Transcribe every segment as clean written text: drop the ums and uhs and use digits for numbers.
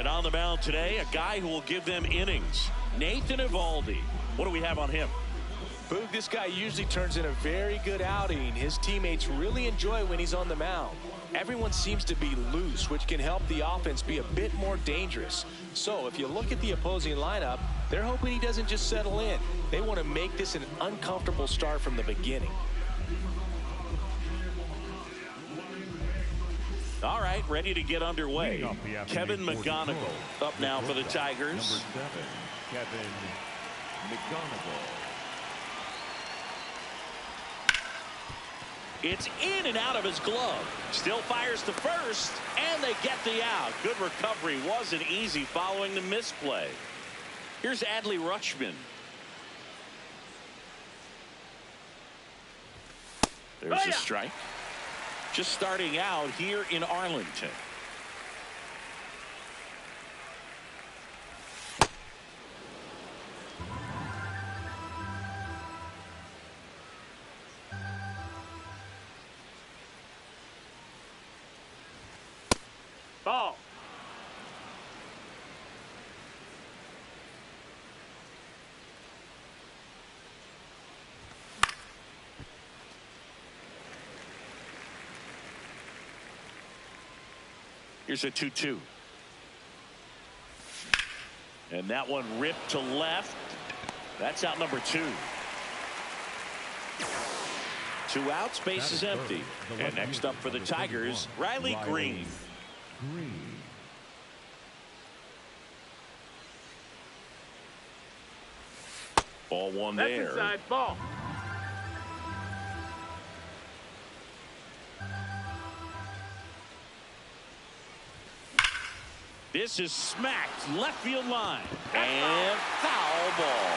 And on the mound today, a guy who will give them innings, Nathan Eovaldi. What do we have on him? Boog, this guy usually turns in a very good outing. His teammates really enjoy when he's on the mound. Everyone seems to be loose, which can help the offense be a bit more dangerous. So if you look at the opposing lineup, they're hoping he doesn't just settle in. They want to make this an uncomfortable start from the beginning. All right, ready to get underway. Kevin McGonigal up now for the Tigers. Number 7, Kevin McGonigal. It's in and out of his glove. Still fires to first, and they get the out. Good recovery. Wasn't easy following the misplay. Here's Adley Rutschman. There's a strike. Just starting out here in Arlington. Ball. Here's a 2-2. And that one ripped to left. That's out number 2. 2 outs, base is empty. And next up for the Tigers, Riley Green. Ball one there. That's inside ball. This is smacked left field line. And foul ball.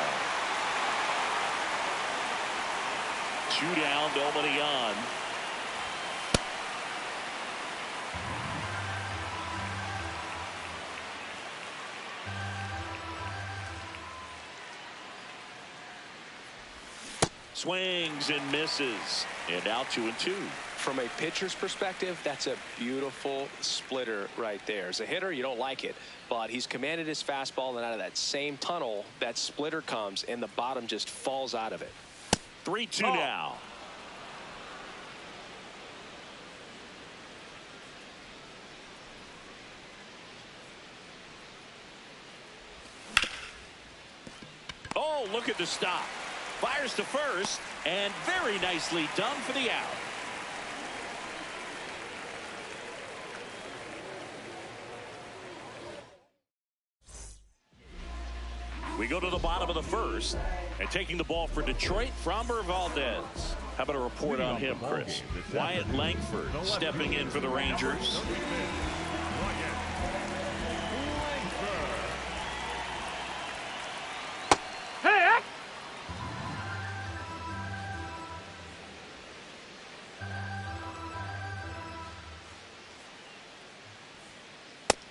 2 down, nobody on. Swings and misses. And out 2-2. From a pitcher's perspective, that's a beautiful splitter right there. As a hitter, you don't like it, but he's commanded his fastball, and out of that same tunnel, that splitter comes, and the bottom just falls out of it. 3-2 now. Oh, look at the stop. Fires to first, and very nicely done for the out. We go to the bottom of the first, and taking the ball for Detroit, Framber Valdez. How about a report on him, Chris? Wyatt Langford stepping in for the Rangers. Hey!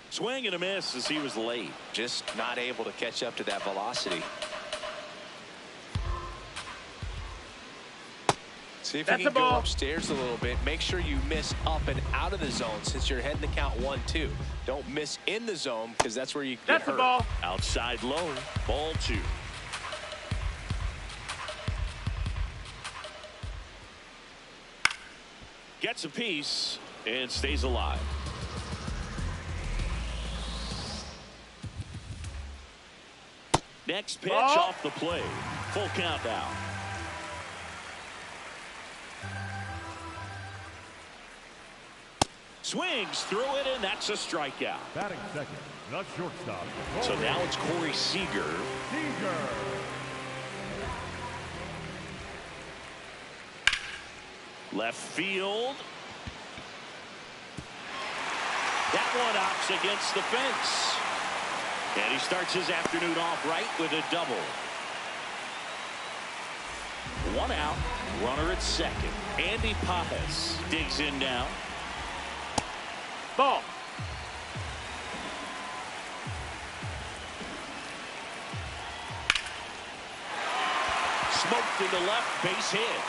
Swing and a miss as he was late. Just not able to catch up to that velocity. See if you can go upstairs a little bit. Make sure you miss up and out of the zone since you're heading to count 1-2. Don't miss in the zone because that's where you get hurt. The ball. Outside low, ball 2. Gets a piece and stays alive. Next pitch off the plate. Full count now. Swings through it, and that's a strikeout. Batting second, the shortstop. So now it's Corey Seager. Left field. That one opts against the fence. And he starts his afternoon off right with a double. 1 out, runner at second. Andy Pajes digs in now. Ball. Smoked into left, base hit.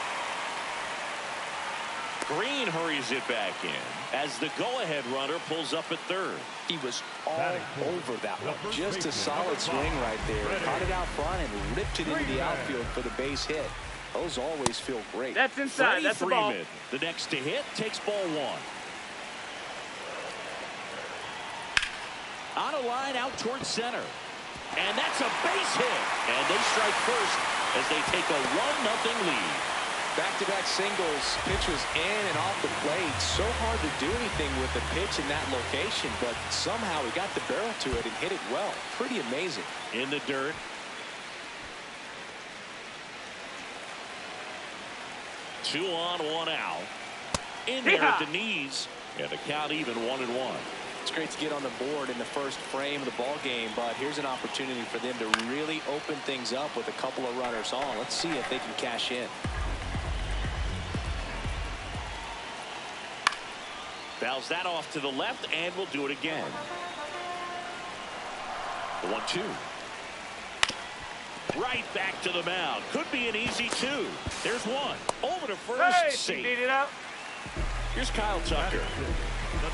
Green hurries it back in as the go-ahead runner pulls up at third. He was all over that one. Just a solid swing right there. Caught it out front and ripped it into the outfield for the base hit. Those always feel great. That's inside. That's the ball. Freeman, the next to hit, takes ball one. On a line out towards center. And that's a base hit. And they strike first as they take a 1-0 lead. Back-to-back singles, pitch was in and off the plate. So hard to do anything with the pitch in that location, but somehow he got the barrel to it and hit it well. Pretty amazing. In the dirt. Two on, one out. In there at the knees. And the count even 1-1. It's great to get on the board in the first frame of the ball game, but here's an opportunity for them to really open things up with a couple of runners on. Let's see if they can cash in. Fouls that off to the left, and will do it again. The 1-2. Right back to the mound. Could be an easy two. There's one. Over to first. Hey, safe. beat it up. Here's Kyle Tucker.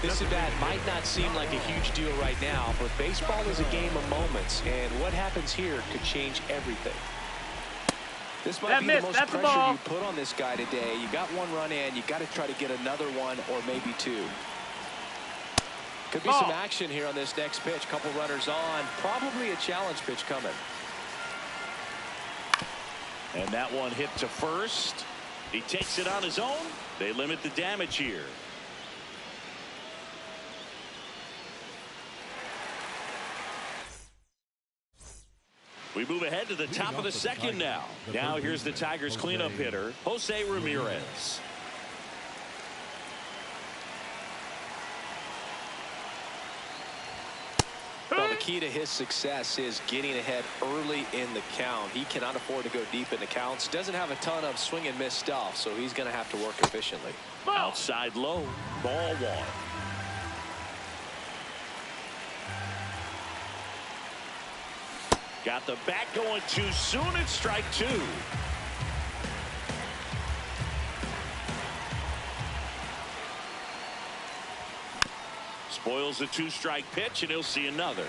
This at bat might not seem like a huge deal right now, but baseball is a game of moments, and what happens here could change everything. This might be the most pressure you put on this guy today. You got one run in, you got to try to get another one or maybe two. Could be some action here on this next pitch. Couple runners on, probably a challenge pitch coming. And that one hit to first. He takes it on his own. They limit the damage here. We move ahead to the top of the second now. Now here's the Tigers cleanup hitter, Jose Ramirez. Well, the key to his success is getting ahead early in the count. He cannot afford to go deep in the counts. Doesn't have a ton of swing and miss stuff, so he's going to have to work efficiently. Outside low, ball one. Got the bat going too soon. It's strike two. Spoils the two-strike pitch, and he'll see another.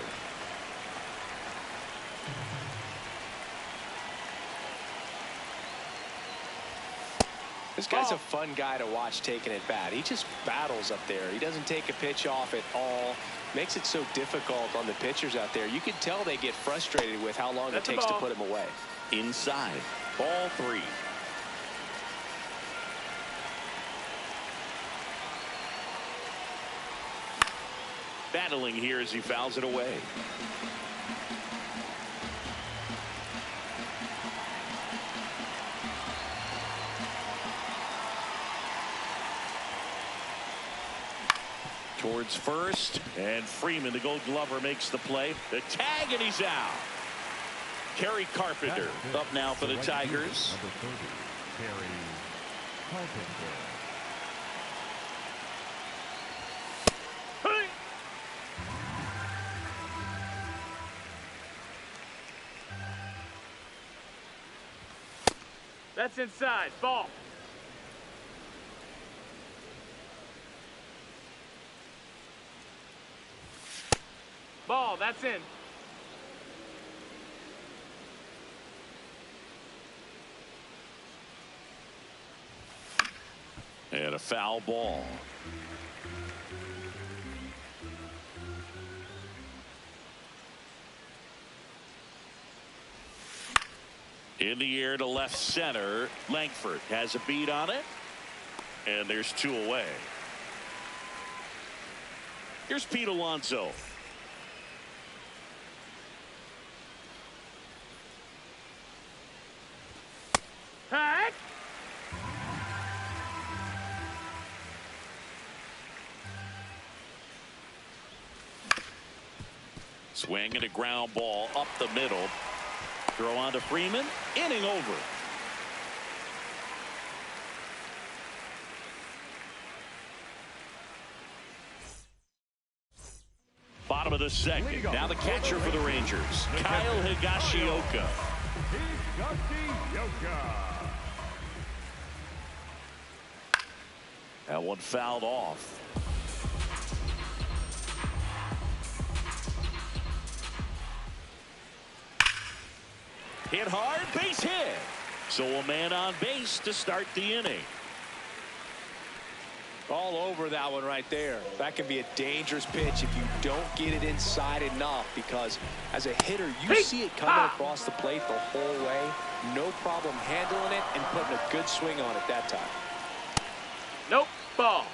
This guy's a fun guy to watch taking at bat. He just battles up there. He doesn't take a pitch off at all. Makes it so difficult on the pitchers out there. You can tell they get frustrated with how long it takes to put him away. Inside, ball three. Battling here as he fouls it away. Towards first, and Freeman, the Gold Glover, makes the play. The tag, and he's out. Kerry Carpenter up now for the Tigers. Number 30, Kerry Carpenter. That's inside. Ball. Ball. That's in. And a foul ball. In the air to left center. Langford has a beat on it. And there's two away. Here's Pete Alonso. Heck. Swing and a ground ball up the middle. Throw on to Freeman. Inning over. Bottom of the second. Now the catcher for the Rangers, Kyle Higashioka. That one fouled off. Hit hard, base hit. So a man on base to start the inning. All over that one right there. That can be a dangerous pitch if you don't get it inside enough, because as a hitter, you see it coming across the plate the whole way. No problem handling it and putting a good swing on it that time. Nope. Ball.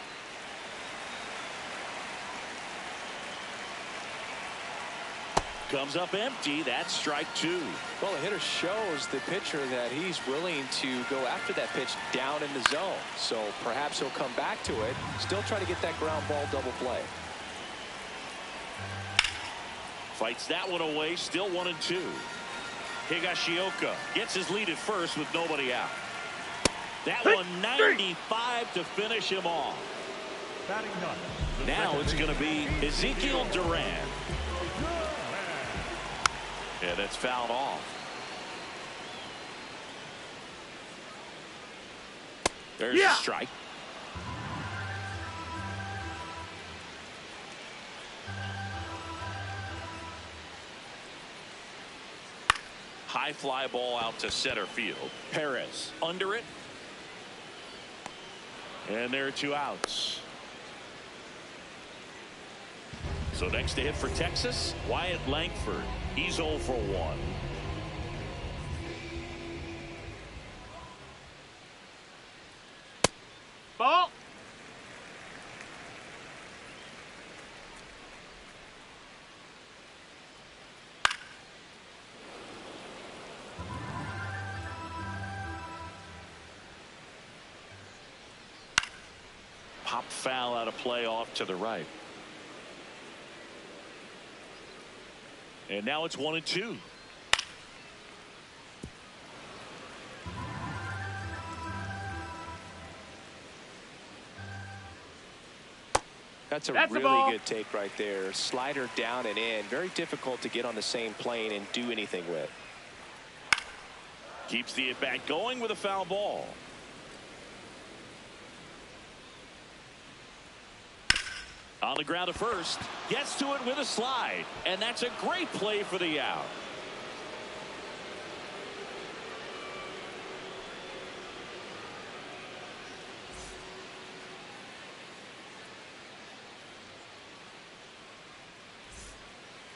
Comes up empty. That's strike two. Well, the hitter shows the pitcher that he's willing to go after that pitch down in the zone. So perhaps he'll come back to it, still try to get that ground ball double play. Fights that one away. Still 1-2. Higashioka gets his lead at first with nobody out. That one 95 to finish him off. Now it's going to be Ezekiel Duran. Yeah, that's fouled off. There's a strike. High fly ball out to center field. Perez under it. And there are 2 outs. So next to hit for Texas, Wyatt Langford. He's 0 for 1. Ball. Pop foul out of play off to the right. And now it's 1-2. That's a really good take right there. Slider down and in. Very difficult to get on the same plane and do anything with. Keeps the at-bat going with a foul ball. On the ground to first. Gets to it with a slide. And that's a great play for the out.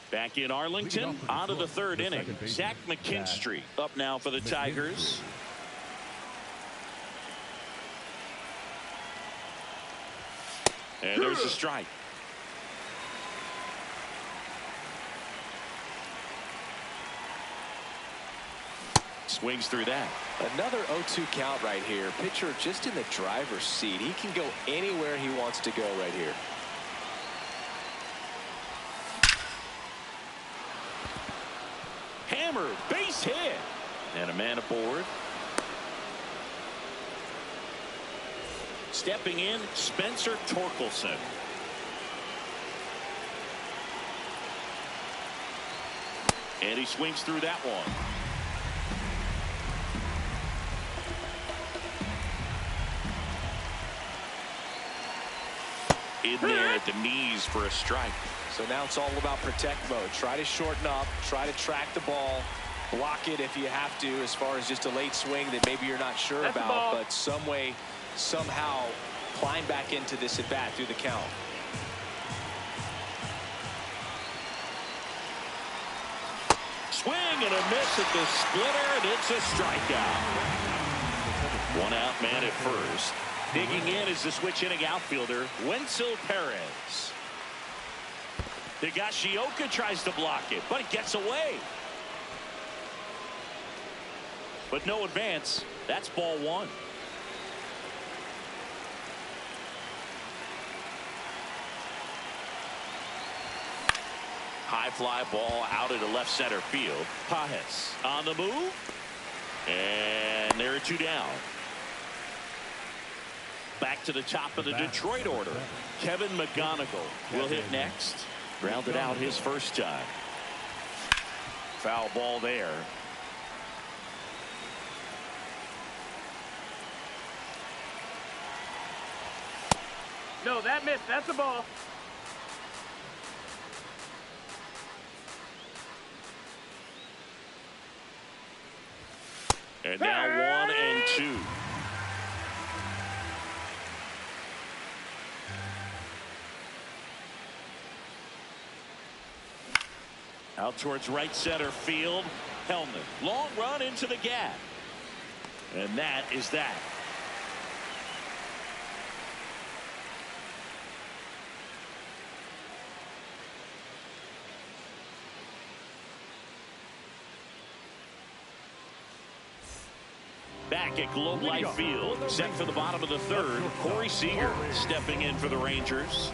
Back in Arlington, on to the third inning. Zach McKinstry up now for the Tigers. And there's a strike. Swings through that. Another 0-2 count right here. Pitcher just in the driver's seat. He can go anywhere he wants to go right here. Hammer, base hit. And a man aboard. Stepping in, Spencer Torkelson. And he swings through that one. In there at the knees for a strike. So now it's all about protect mode. Try to shorten up, try to track the ball, block it if you have to, as far as just a late swing that maybe you're not sure about, but some way, somehow climb back into this at bat through the count. Swing and a miss at the splitter, and it's a strikeout. 1 out, man at first. Digging in is the switch hitting outfielder, Wenzel Perez. Higashioka tries to block it, but it gets away. But no advance. That's ball 1. High fly ball out into left center field. Pajes on the move. And there are 2 down. Back to the top of the Detroit order. Kevin McGonigal will hit next. Grounded out his first time. Foul ball there. No, that missed. That's a ball. And now 1-2. Out towards right center field. Hellman. Long run into the gap. And that is that. Back at Globe Life Field, set for the bottom of the third, Corey Seager stepping in for the Rangers.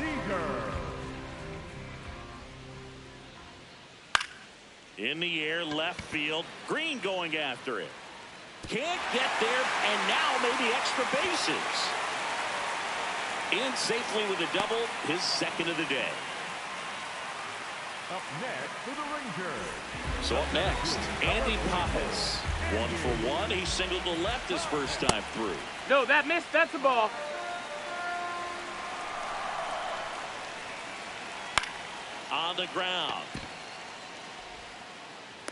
In the air, left field. Green going after it. Can't get there, and now maybe extra bases. In safely with a double, his second of the day. Up next for the Rangers. So up next, Andy Pappas. 1 for 1. He singled to left his first time through. No, that missed. That's a ball. On the ground.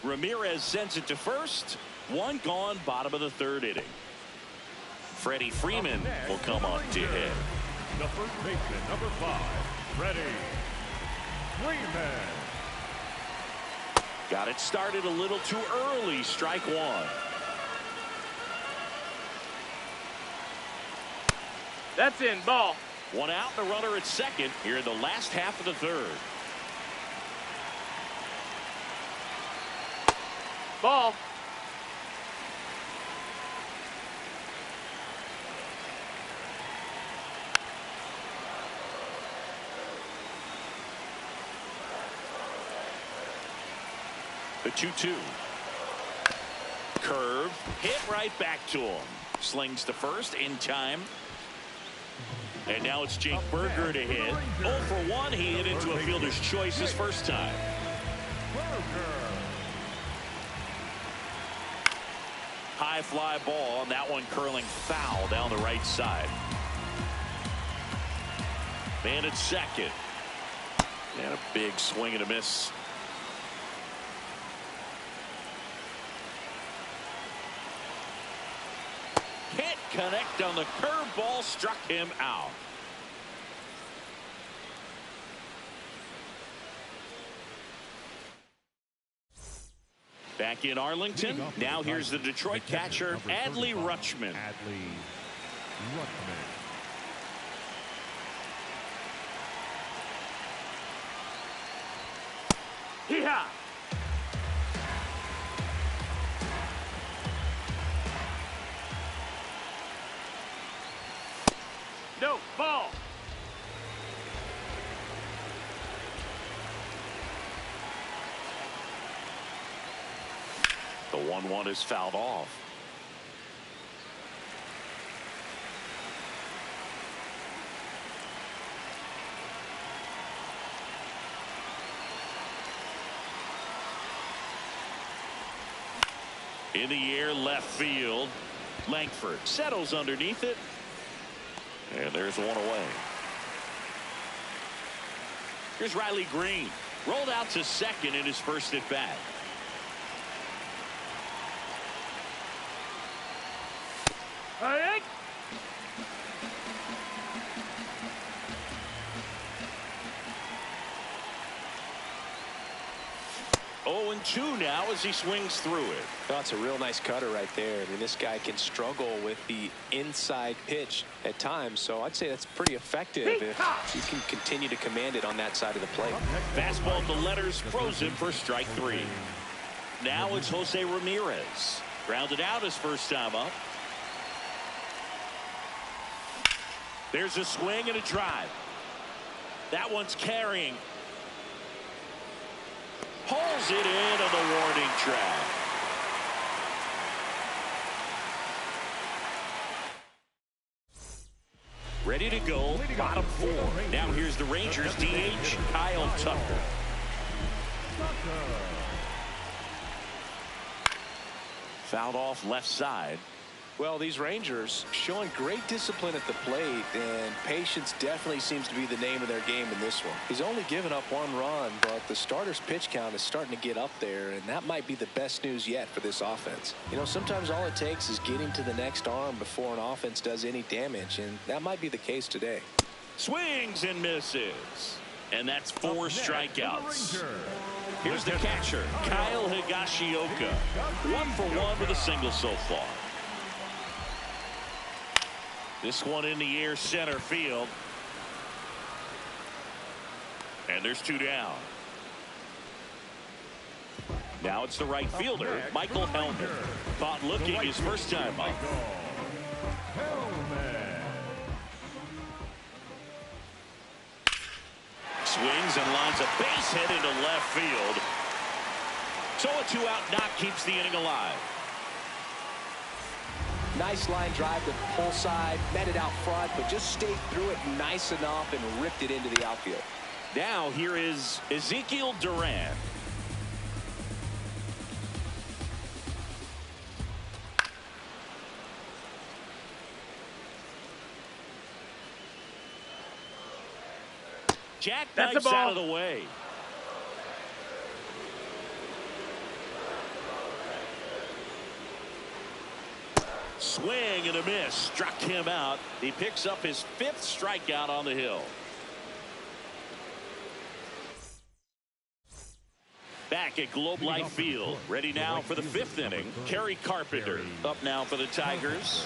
Ramirez sends it to first. One gone, bottom of the third inning. Freddie Freeman will come up to hit. The first baseman, number 5, Freddie Freeman. Got it started a little too early. Strike one. That's in. Ball. One out, the runner at second here in the last half of the third. Ball. The 2-2. Curve. Hit right back to him. Slings to first in time. And now it's Jake Berger to hit. 0 for 1. He hit into a fielder's choice his first time. High fly ball, and that one curling foul down the right side. Man at second. And a big swing and a miss. Can't connect on the curveball, struck him out. Back in Arlington. Now here's the Detroit catcher, Adley Rutschman. Hee-haw. No, ball. The 1-1 is fouled off. In the air, left field. Langford settles underneath it. And there's one away. Here's Riley Green. Rolled out to second in his first at bat. Hey. 0-2 now as he swings through it. That's a real nice cutter right there. I mean, this guy can struggle with the inside pitch at times, so I'd say that's pretty effective if you can continue to command it on that side of the plate. Fastball to letters, frozen for strike 3. Now it's Jose Ramirez. Grounded out his first time up. There's a swing and a drive. That one's carrying. Pulls it in on the warning track. Ready to go, bottom 4. Now here's the Rangers DH, Kyle Tucker. Fouled off left side. Well, these Rangers showing great discipline at the plate, and patience definitely seems to be the name of their game in this one. He's only given up 1 run, but the starter's pitch count is starting to get up there, and that might be the best news yet for this offense. You know, sometimes all it takes is getting to the next arm before an offense does any damage, and that might be the case today. Swings and misses. And that's 4 strikeouts. Here's the catcher, Kyle Higashioka. 1 for 1 with a single so far. This one in the air, center field. And there's 2 down. Now it's the right fielder, Michael Hellman. Thought looking his first time up. Swings and lines a base hit into left field. So a 2-out knock keeps the inning alive. Nice line drive to the pull side, met it out front, but just stayed through it nice enough and ripped it into the outfield. Now here is Ezekiel Duran. Jackknifes out of the way. Swing and a miss. Struck him out. He picks up his 5th strikeout on the hill. Back at Globe Life Field. Ready now for the 5th inning. Kerry Carpenter up now for the Tigers.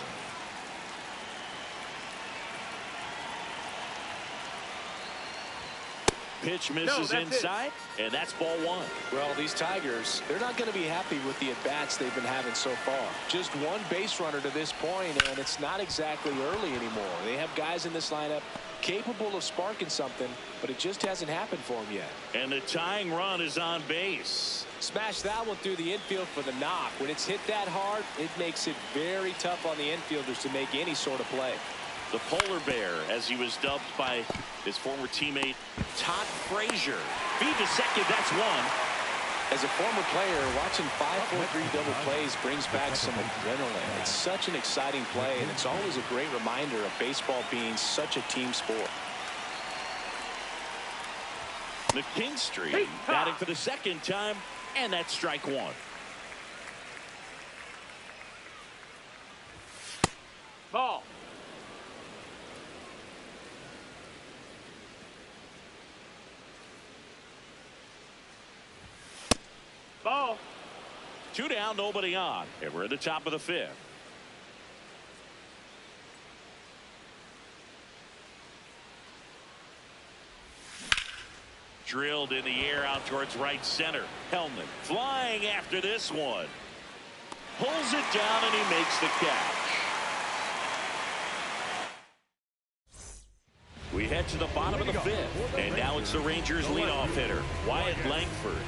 Pitch misses inside, and that's ball 1. Well, these Tigers, they're not going to be happy with the at-bats they've been having so far. Just 1 base runner to this point, and it's not exactly early anymore. They have guys in this lineup capable of sparking something, but it just hasn't happened for them yet. And the tying run is on base. Smash that one through the infield for the knock. When it's hit that hard, it makes it very tough on the infielders to make any sort of play. The polar bear, as he was dubbed by his former teammate Todd Frazier. Feed to second, that's 1. As a former player, watching 5-4-3 double plays brings back some adrenaline. It's such an exciting play, and it's always a great reminder of baseball being such a team sport. McKinstry batting for the 2nd time, and that's strike 1. Ball. Ball. 2 down, nobody on, and we're at the top of the 5th. Drilled in the air out towards right center. Hellman flying after this one. Pulls it down, and he makes the catch. We head to the bottom of the 5th, and now it's the Rangers leadoff hitter, Wyatt Langford.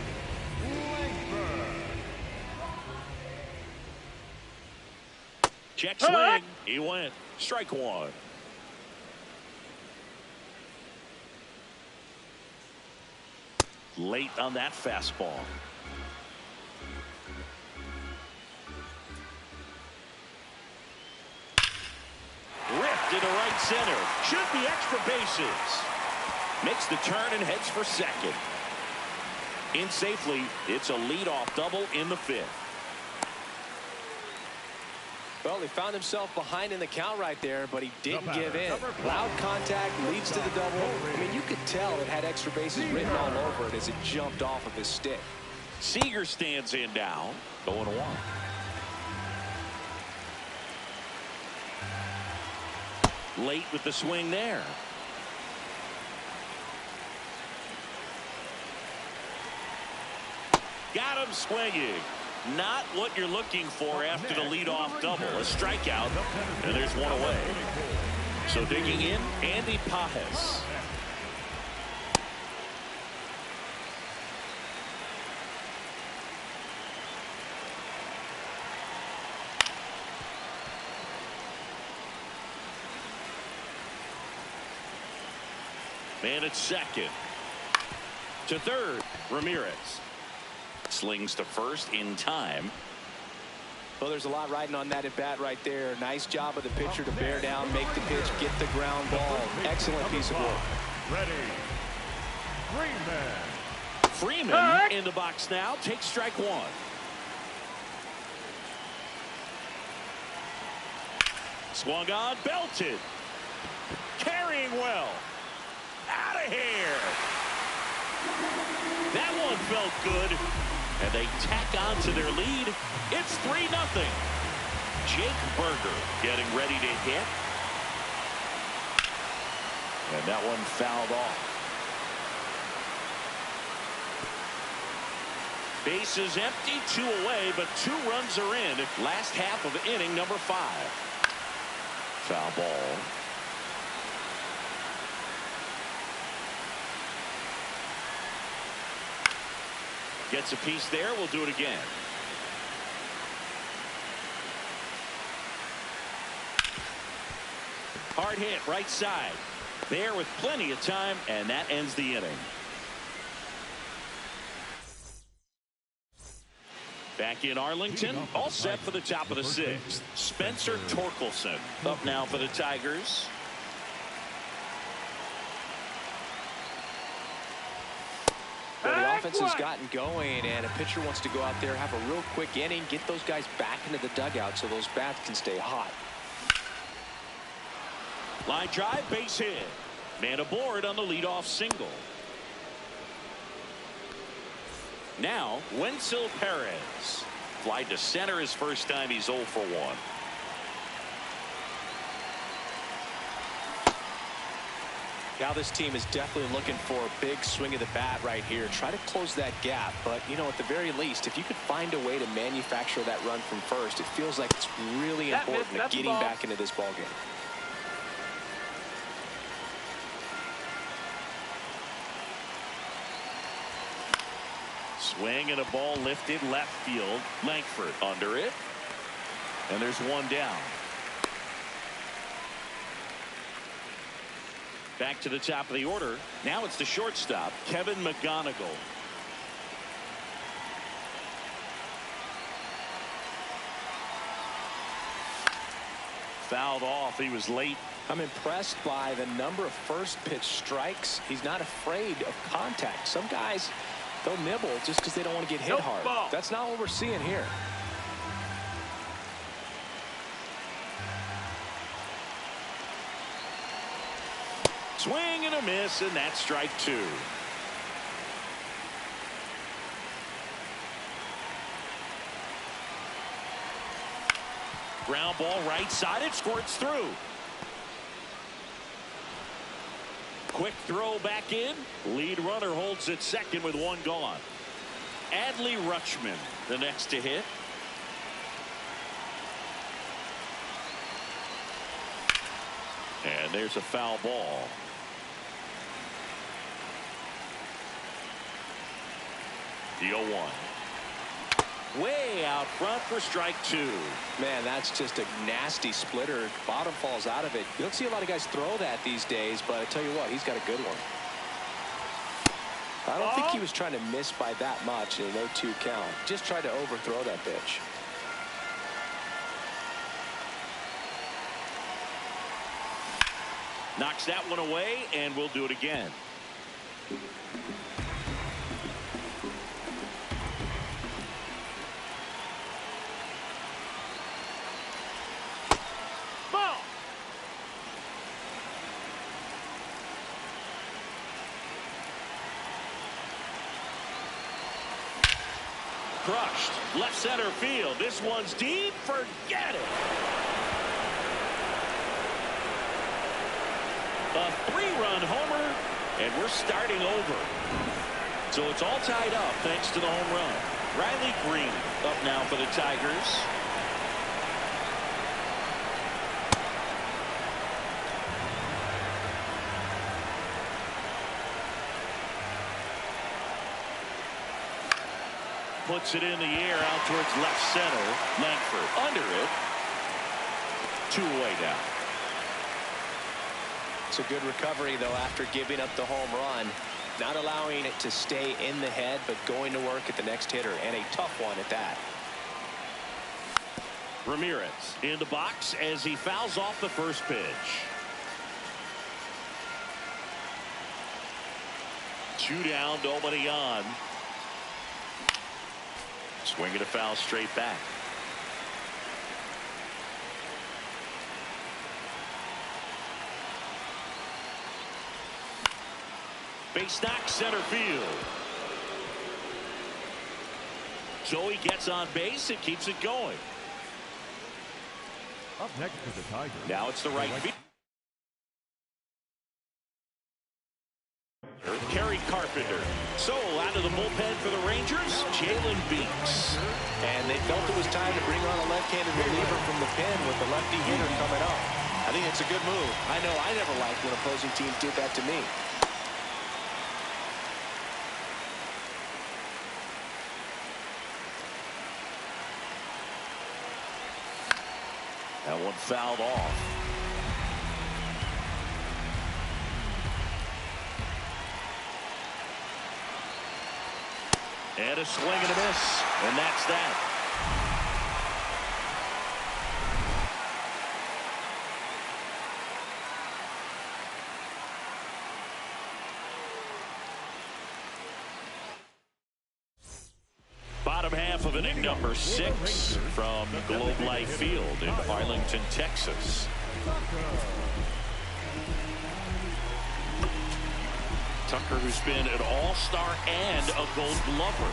Check swing. He went. Strike 1. Late on that fastball. Ripped into right center. Should be extra bases. Makes the turn and heads for second. In safely. It's a leadoff double in the 5th. Well, he found himself behind in the count right there, but he didn't give in. Loud contact leads to the double. I mean, you could tell it had extra bases written all over it as it jumped off of his stick. Seager stands in now. 0-1. Late with the swing there. Got him swinging. Not what you're looking for after the leadoff double. A strikeout, and there's 1 away. So digging in, Andy Pajes. Man at second. To third, Ramirez. Slings to first in time. Well, there's a lot riding on that at bat right there. Nice job of the pitcher to bear down, make the pitch, get the ground ball. Excellent piece of work. Ready. Freeman. Freeman in the box now. Takes strike one. Swung on, belted. Carrying well. Out of here. That one felt good. And they tack on to their lead. It's 3-0. Jake Berger getting ready to hit. And that one fouled off. Bases empty, 2 away, but 2 runs are in. Last half of inning number 5. Foul ball. Gets a piece there. We'll do it again. Hard hit right side. There with plenty of time, and that ends the inning. Back in Arlington, all set for the top of the 6th. Spencer Torkelson up now for the Tigers. Well, the offense has gotten going, and a pitcher wants to go out there, have a real quick inning, get those guys back into the dugout so those bats can stay hot. Line drive, base hit. Man aboard on the leadoff single. Now, Wenzel Perez. Fly to center his first time. He's 0 for 1. Now this team is definitely looking for a big swing of the bat right here. Try to close that gap. But, you know, at the very least, if you could find a way to manufacture that run from first, it feels like it's really important to getting back into this ballgame. Swing and a ball lifted left field. Langford under it. And there's one down. Back to the top of the order. Now it's the shortstop, Kevin McGonigal. Fouled off. He was late. I'm impressed by the number of first pitch strikes. He's not afraid of contact. Some guys, they'll nibble just because they don't want to get hit hard. Ball. That's not what we're seeing here. Swing and a miss, and that's strike 2. Ground ball right side. It squirts through. Quick throw back in. Lead runner holds at second with 1 gone. Adley Rutschman the next to hit. And there's a foul ball. The 0-1. Way out front for strike 2. Man, that's just a nasty splitter. Bottom falls out of it. You don't see a lot of guys throw that these days, but I tell you what, he's got a good one. I don't think he was trying to miss by that much in an 0-2 count. Just tried to overthrow that pitch. Knocks that one away, and we'll do it again. Ball. Crushed. Left center field. This one's deep. Forget it. A 3-run homer, and we're starting over. So it's all tied up thanks to the home run. Riley Green up now for the Tigers. Puts it in the air out towards left center. Langford under it. 2 away now. It's a good recovery, though, after giving up the home run. Not allowing it to stay in the head, but going to work at the next hitter, and a tough one at that. Ramirez in the box as he fouls off the first pitch. 2 down, nobody on. Swinging a foul straight back. Base knock center field. Joey gets on base and keeps it going. Up next for the Tigers. Now it's the right field. Kerry Carpenter. So out of the bullpen for the Rangers, Jalen Beeks. And they felt it was time to bring on a left-handed reliever from the pen with the lefty hitter coming up. I think it's a good move. I know I never liked when opposing teams did that to me. That one fouled off. And a swing and a miss. And that's that. Bottom half of inning number 6 from Globe Life Field in Arlington, Texas. Tucker, who's been an all-star and a Gold Glover.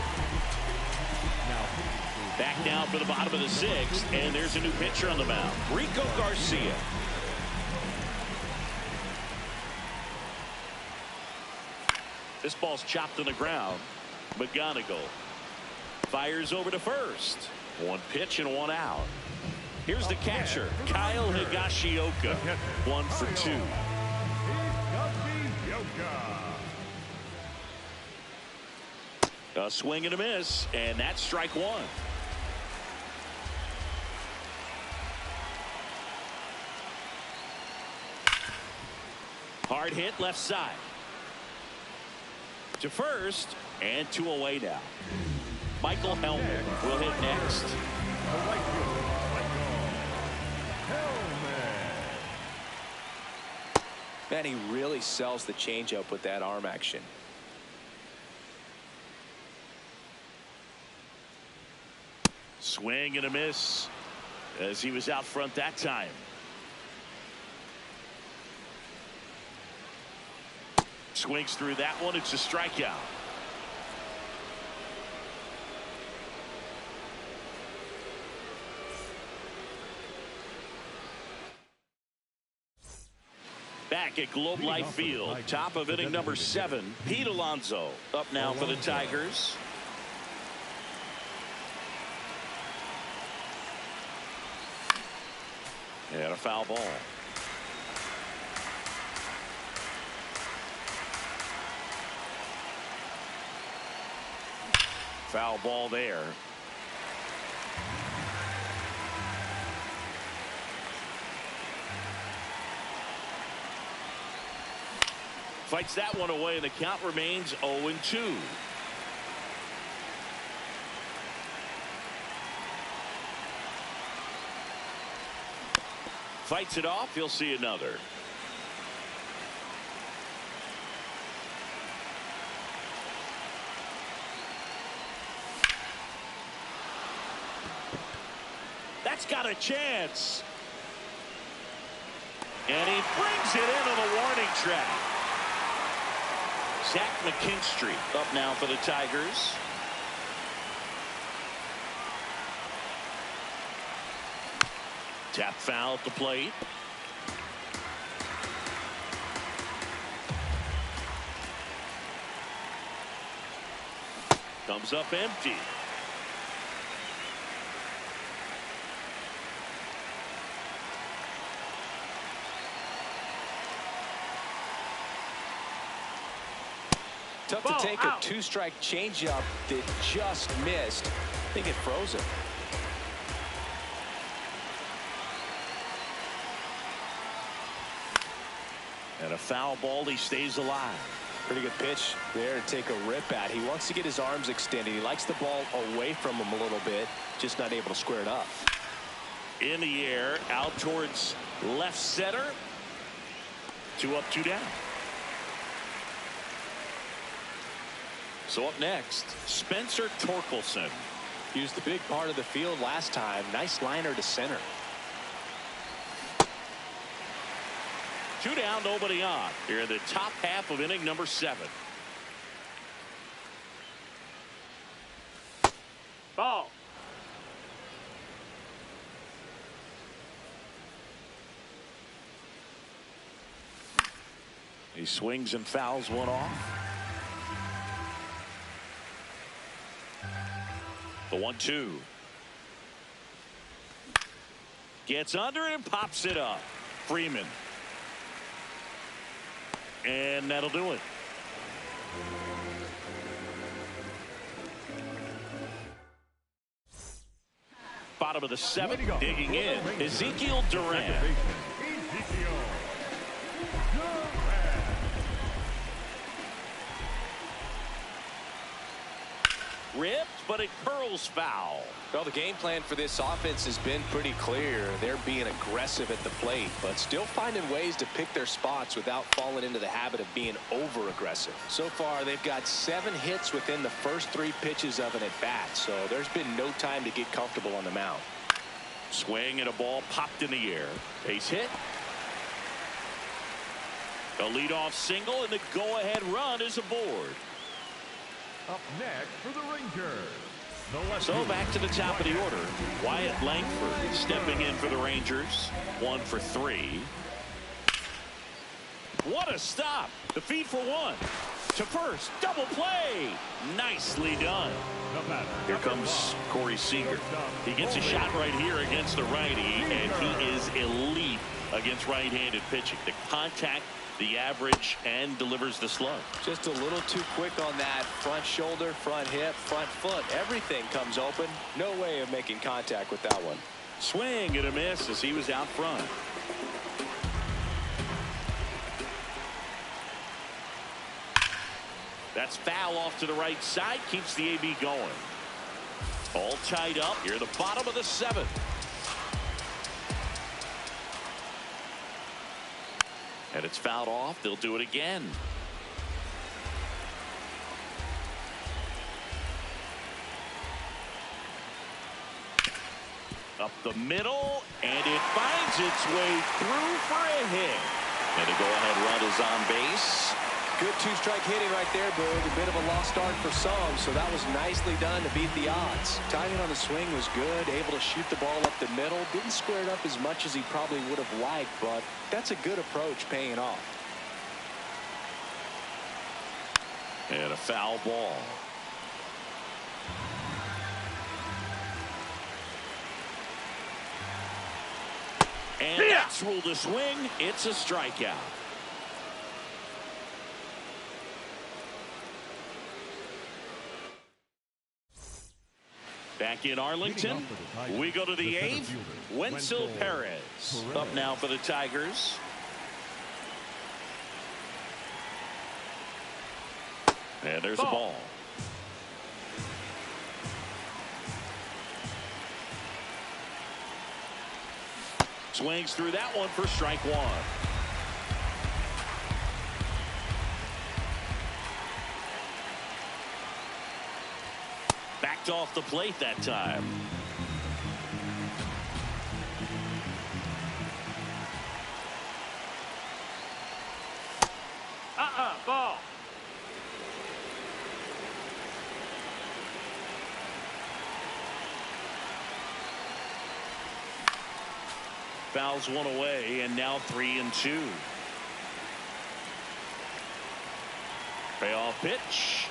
Back now for the bottom of the 6th, and there's a new pitcher on the mound, Rico Garcia. This ball's chopped on the ground. McGonigal fires over to first. 1 pitch and 1 out. Here's the catcher, Kyle Higashioka. 1 for 2. A swing and a miss, and that's strike 1. Hard hit left side. To first, and 2 away now. Michael Hellman will hit next. Man, he really sells the changeup with that arm action. Swing and a miss as he was out front that time. Swings through that one. It's a strikeout. Back at Globe Life Field, top of inning number 7, Pete Alonso up now for the Tigers. And a foul ball. Foul ball there. Fights that one away, and the count remains 0-2. Fights it off. He'll see another. That's got a chance. And he brings it in on a warning track. Zach McKinstry up now for the Tigers. Tap foul at the plate. Comes up empty. Tough to take a 2-strike changeup that just missed. I think it froze him. And a foul ball. He stays alive. Pretty good pitch there to take a rip at. He wants to get his arms extended. He likes the ball away from him a little bit, just not able to square it up. In the air, out towards left center. 2 up, 2 down. So up next, Spencer Torkelson. He was the big part of the field last time. Nice liner to center. 2 down, nobody on. Here in the top half of inning number 7. Ball. He swings and fouls one off. The 1-2. Gets under and pops it up. Freeman. And that'll do it. Bottom of the 7th, digging in, Ezekiel Duran. Ripped, but it curls foul. Well, the game plan for this offense has been pretty clear. They're being aggressive at the plate, but still finding ways to pick their spots without falling into the habit of being over-aggressive. So far, they've got 7 hits within the first 3 pitches of an at-bat, so there's been no time to get comfortable on the mound. Swing and a ball popped in the air. Base hit. A leadoff single, and the go-ahead run is aboard. Up next for the Rangers. So back to the top of the order. Wyatt Langford stepping in for the Rangers. 1 for 3. What a stop. The feed for 1. To first. Double play. Nicely done. Here comes Corey Seager. He gets a shot right here against the righty, and he is elite against right-handed pitching. The contact, the average, and delivers the slug. Just a little too quick on that front shoulder, front hip, front foot. Everything comes open. No way of making contact with that one. Swing and a miss as he was out front. That's foul off to the right side. Keeps the AB going. All tied up here at the bottom of the 7th. And it's fouled off. They'll do it again. Up the middle, and it finds its way through for a hit. And the go-ahead run is on base. Good 2-strike hitting right there, Boog. A bit of a lost start for some, so that was nicely done to beat the odds. Timing on the swing was good, able to shoot the ball up the middle. Didn't square it up as much as he probably would have liked, but that's a good approach paying off. And a foul ball. And that's ruled a swing. It's a strikeout. Back in Arlington, we go to the 8th. Wenzel Perez up now for the Tigers. And there's a ball. Swings through that one for strike 1. Backed off the plate that time. Ball. Fouls one away, and now 3-2. Payoff pitch.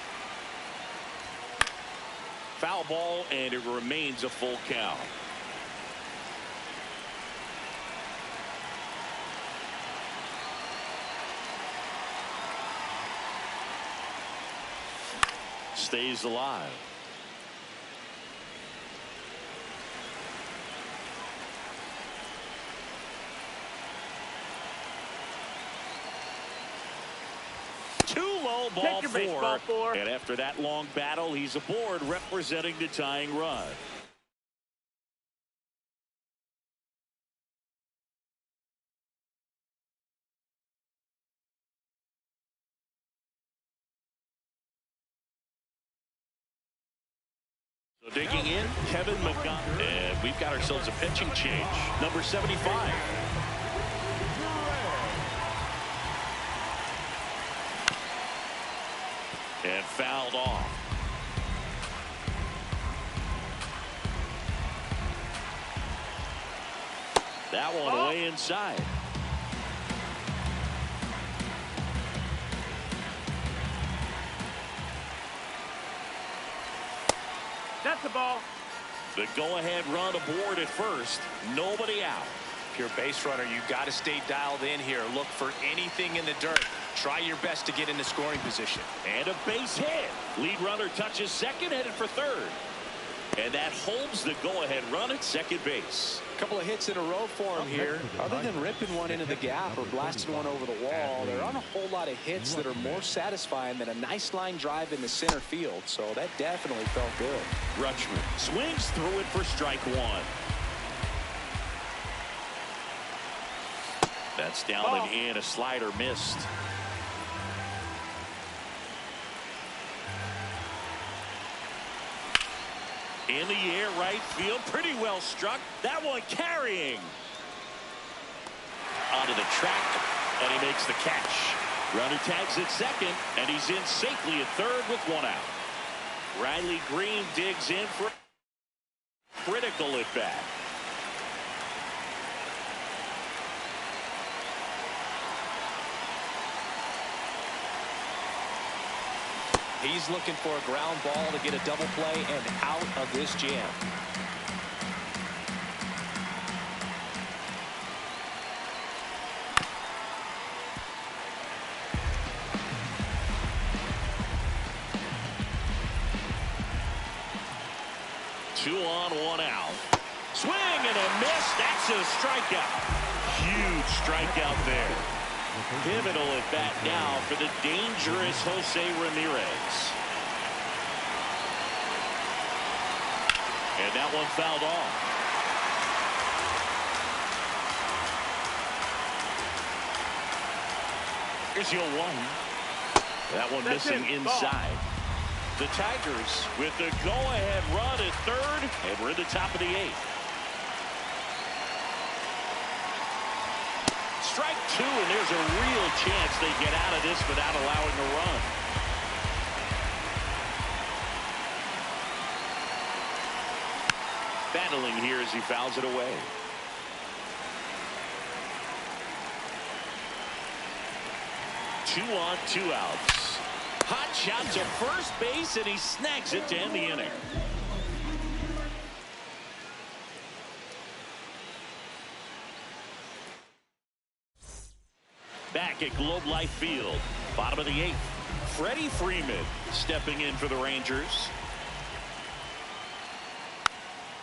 Foul ball, and it remains a full count. Stays alive. Low ball 4. And after that long battle, he's aboard representing the tying run. Digging in, Kevin McGowan. And we've got ourselves a pitching change. Number 75. And fouled off. That one way inside. That's the ball. The go-ahead run aboard at first. Nobody out. If you're a base runner, you've got to stay dialed in here. Look for anything in the dirt. Try your best to get into scoring position. And a base hit. Lead runner touches second, headed for third. And that holds the go-ahead run at second base. A couple of hits in a row for him here. Other than ripping one into the gap or blasting one over the wall, there aren't a whole lot of hits that are more satisfying than a nice line drive in the center field. So that definitely felt good. Rutschman swings through it for strike one. That's down and in. A slider missed. In the air, right field, pretty well struck. That one carrying. Onto the track, and he makes the catch. Runner tags at second, and he's in safely at third with one out. Riley Green digs in for a critical at bat. He's looking for a ground ball to get a double play and out of this jam. Two on, one out. Swing and a miss. That's a strikeout. Huge strikeout there. Pivotal at bat now for the dangerous Jose Ramirez. And that one fouled off. Here's your one. That one missing inside. The Tigers with the go-ahead run at third, and we're at the top of the eighth. Strike two, and there's a real chance they get out of this without allowing a run. Battling here as he fouls it away. Two on, two outs. Hot shot to first base, and he snags it to end the inning. Back at Globe Life Field, bottom of the eighth. Freddie Freeman stepping in for the Rangers.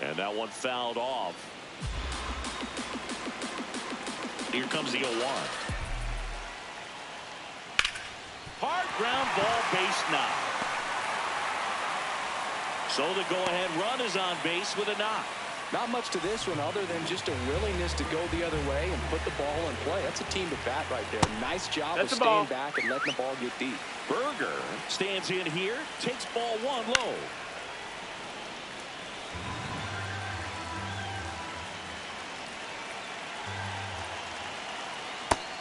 And that one fouled off. Here comes the 0-1. Hard ground ball, base knock. So the go-ahead run is on base with a knock. Not much to this one other than just a willingness to go the other way and put the ball in play. That's a team to bat right there. Nice job of staying back and letting the ball get deep. Berger stands in here, takes ball one low.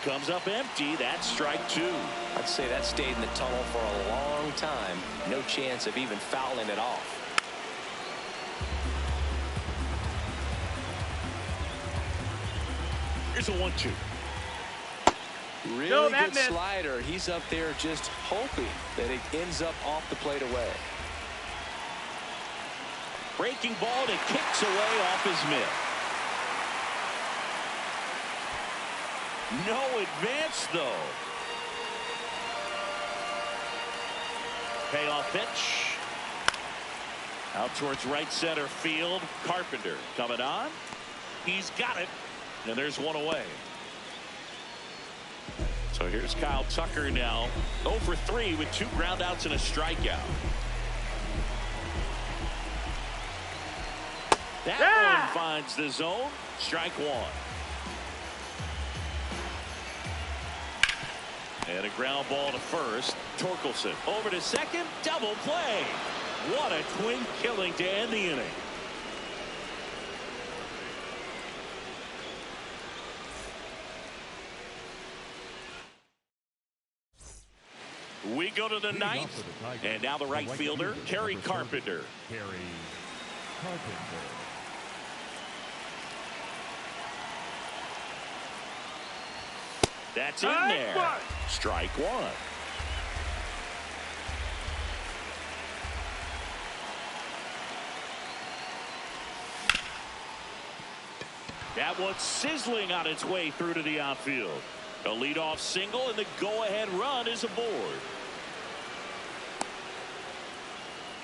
Comes up empty. That's strike two. I'd say that stayed in the tunnel for a long time. No chance of even fouling it off. Here's a 1-2. Really good slider. He's up there just hoping that it ends up off the plate away. Breaking ball that kicks away off his mitt. No advance, though. Payoff pitch. Out towards right center field. Carpenter coming on. He's got it. And there's one away. So here's Kyle Tucker now. 0 for 3 with 2 groundouts and a strikeout. That one finds the zone. Strike one. And a ground ball to first. Torkelson over to second. Double play. What a twin killing to end the inning. We go to the ninth, and now the right fielder, Kerry Carpenter. That's in there. Strike one. That one's sizzling on its way through to the outfield. A leadoff single, and the go-ahead run is aboard.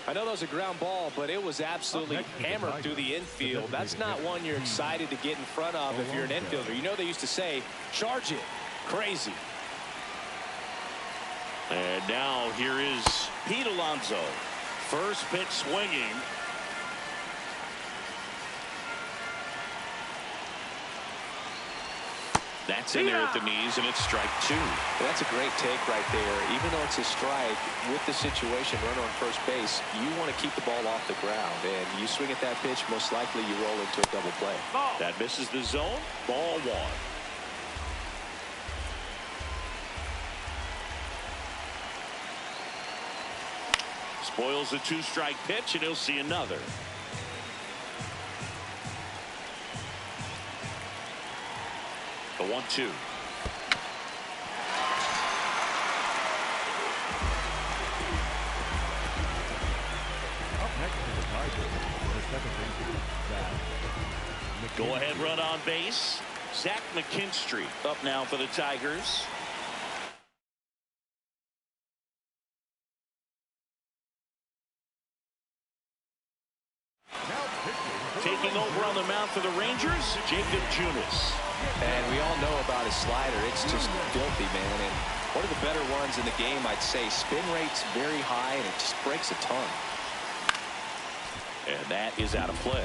I know that was a ground ball, but it was absolutely hammered through the infield. That's not one you're excited to get in front of if you're an infielder. You know they used to say, charge it. Crazy. And now here is Pete Alonso. First pitch swinging. That's in there at the knees, and it's strike two. That's a great take right there. Even though it's a strike, with the situation, runner on first base, you want to keep the ball off the ground. And you swing at that pitch, most likely you roll into a double play. That misses the zone. Ball one. Spoils a two-strike pitch, and he'll see another. The 1-2. Go ahead run on base. Zach McKinstry up now for the Tigers. Taking over on the mound for the Rangers, Jacob Junis. And we all know about his slider. It's just filthy, man. And one of the better ones in the game, I'd say. Spin rate's very high, and it just breaks a ton. And that is out of play.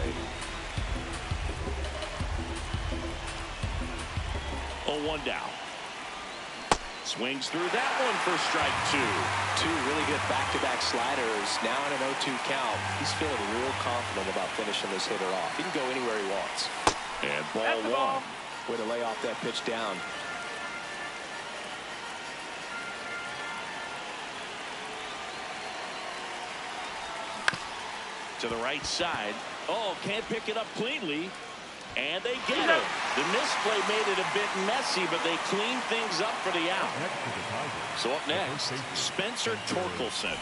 0-1 down. Swings through that one for strike two. Two really good back-to-back sliders. Now in an 0-2 count. He's feeling real confident about finishing this hitter off. He can go anywhere he wants. And ball one. Way to lay off that pitch down. To the right side. Oh, can't pick it up cleanly. And they get it. The misplay made it a bit messy, but they clean things up for the out. So up next, Spencer Torkelson.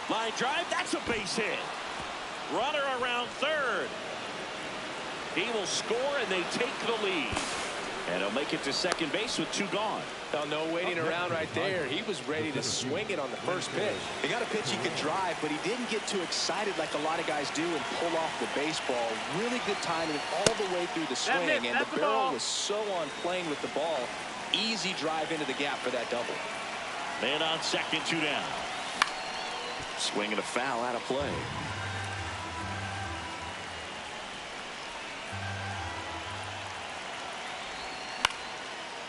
Line drive, that's a base hit. Runner around third. He will score, and they take the lead. And he'll make it to second base with two gone. Oh, no waiting around right there. He was ready to swing it on the first pitch. He got a pitch he could drive, but he didn't get too excited like a lot of guys do and pull off the baseball. Really good timing all the way through the swing, and the barrel was so on playing with the ball. Easy drive into the gap for that double. Man on second, two down. Swing and a foul out of play.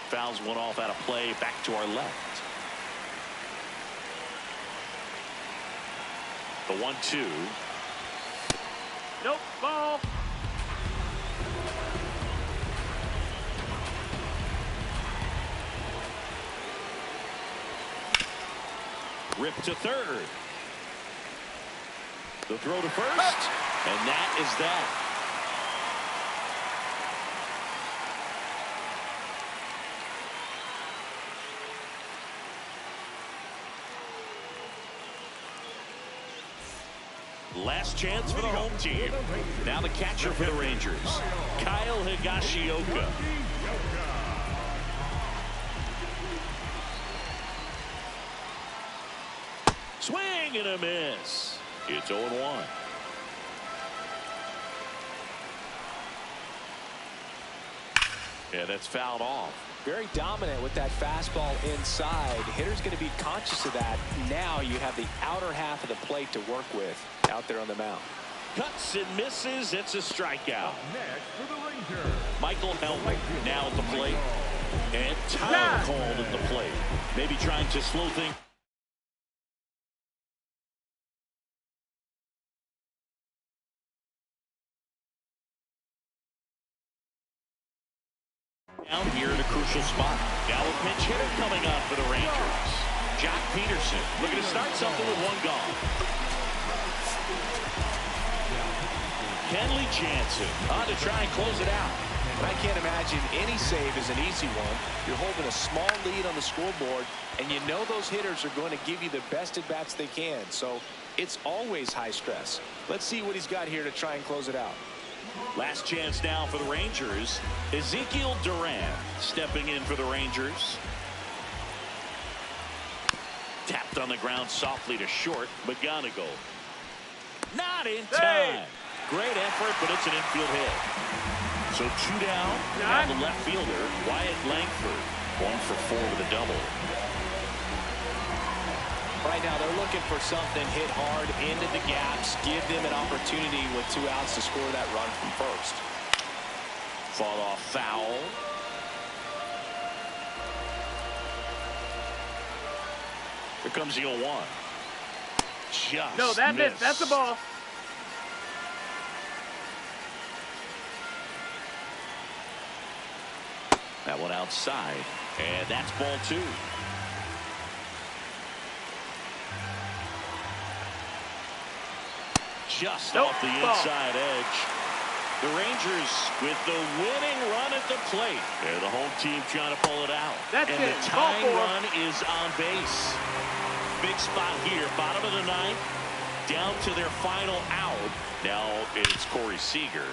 Fouls one off out of play. Back to our left. The 1-2. Nope, ball. Rip to third. The throw to first. And that is that. Last chance for the home team. Now the catcher for the Rangers, Kyle Higashioka. Swing and a miss. It's 0-1. Yeah, that's fouled off. Very dominant with that fastball inside. Hitter's going to be conscious of that. Now you have the outer half of the plate to work with out there on the mound. Cuts and misses. It's a strikeout. Up next for the Rangers. Michael Helmer now at the plate. And time called at the plate. Maybe trying to slow things down here in a crucial spot. Now a pinch hitter coming on for the Rangers. Jock Peterson looking to start something with one gone. Kenley Jansen on to try and close it out. But I can't imagine any save is an easy one. You're holding a small lead on the scoreboard, and you know those hitters are going to give you the best at-bats they can. So it's always high stress. Let's see what he's got here to try and close it out. Last chance now for the Rangers. Ezekiel Duran stepping in for the Rangers. Tapped on the ground softly to short. McGonigal. Not in time. Great effort, but it's an infield hit. So 2 down. Now the left fielder, Wyatt Langford. 1 for 4 with a double. Right now they're looking for something hit hard into the gaps, give them an opportunity with 2 outs to score that run from first. Fall off foul. Here comes the 0-1. Just No, that missed. missed. That's the ball. That one outside, and that's ball 2. Just off the inside edge. The Rangers with the winning run at the plate. And the home team trying to pull it out. That's and it. the tying run is on base. Big spot here, bottom of the 9th, down to their final out. Now it's Corey Seager.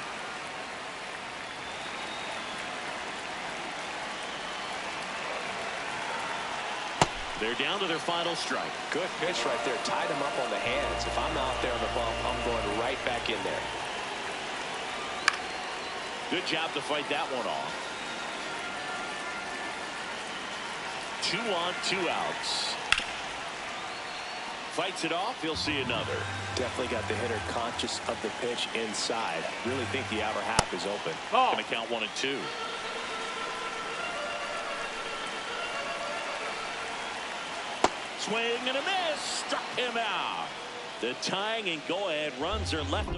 They're down to their final strike. Good pitch right there. Tied him up on the hands. If I'm out there on the bump, I'm going right back in there. Good job to fight that one off. 2 on, 2 outs. Fights it off. He'll see another. Definitely got the hitter conscious of the pitch inside. Really think the outer half is open. Going to count 1 and 2. Swing and a miss. Struck him out. The tying and go-ahead runs are left.